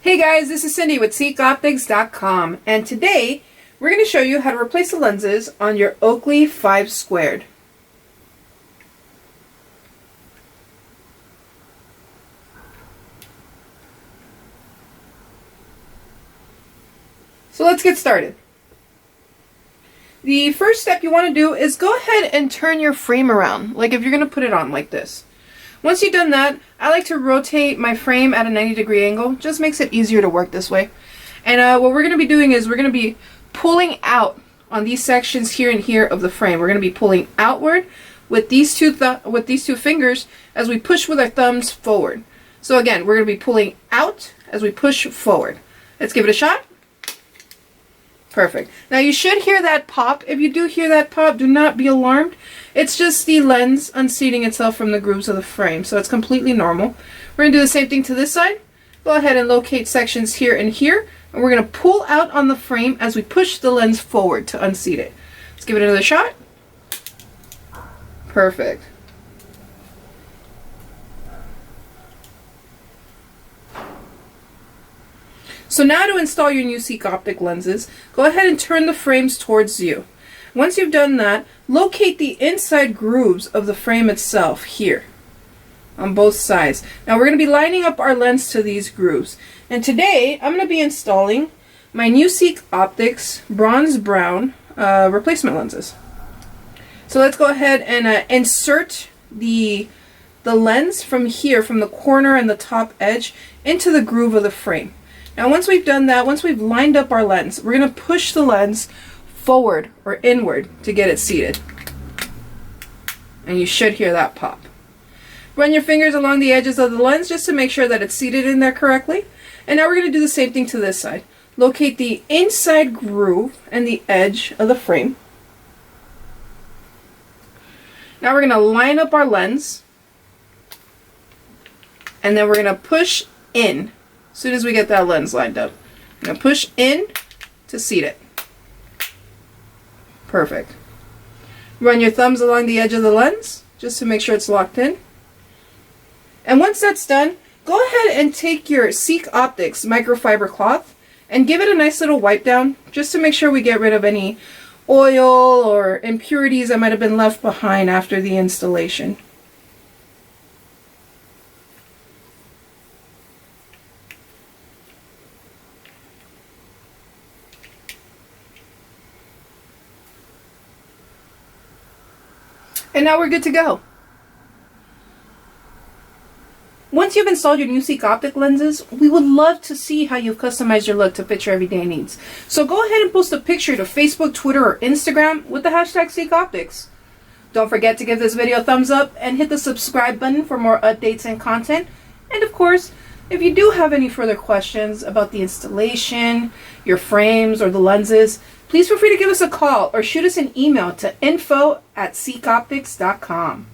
Hey guys, this is Cindy with SeekOptics.com, and today we're going to show you how to replace the lenses on your Oakley Fives Squared. So let's get started. The first step you want to do is go ahead and turn your frame around, like if you're going to put it on like this. Once you've done that, I like to rotate my frame at a 90-degree angle. Just makes it easier to work this way. And what we're going to be doing is we're going to be pulling out on these sections here and here of the frame. We're going to be pulling outward with these two fingers as we push with our thumbs forward. So again, we're going to be pulling out as we push forward. Let's give it a shot. Perfect. Now you should hear that pop. If you do hear that pop, do not be alarmed. It's just the lens unseating itself from the grooves of the frame, so it's completely normal. We're going to do the same thing to this side. Go ahead and locate sections here and here, and we're going to pull out on the frame as we push the lens forward to unseat it. Let's give it another shot. Perfect. So now to install your new Seek Optic lenses, go ahead and turn the frames towards you. Once you've done that, locate the inside grooves of the frame itself here on both sides. Now we're going to be lining up our lens to these grooves. And today I'm going to be installing my new Seek Optics bronze brown replacement lenses. So let's go ahead and insert the lens from here, from the corner and the top edge, into the groove of the frame. Now once we've done that, once we've lined up our lens, we're going to push the lens forward or inward to get it seated. And you should hear that pop. Run your fingers along the edges of the lens just to make sure that it's seated in there correctly. And now we're going to do the same thing to this side. Locate the inside groove and the edge of the frame. Now we're going to line up our lens. And then we're going to push in. As soon as we get that lens lined up, I'm going to push in to seat it. Perfect. Run your thumbs along the edge of the lens just to make sure it's locked in. And once that's done, go ahead and take your Seek Optics microfiber cloth and give it a nice little wipe down just to make sure we get rid of any oil or impurities that might have been left behind after the installation. And now we're good to go. Once you've installed your new Seek Optic lenses, we would love to see how you've customized your look to fit your everyday needs. So go ahead and post a picture to Facebook, Twitter, or Instagram with the hashtag Seek Optics. Don't forget to give this video a thumbs up and hit the subscribe button for more updates and content. And of course, if you do have any further questions about the installation, your frames, or the lenses, please feel free to give us a call or shoot us an email to info@seekoptics.com.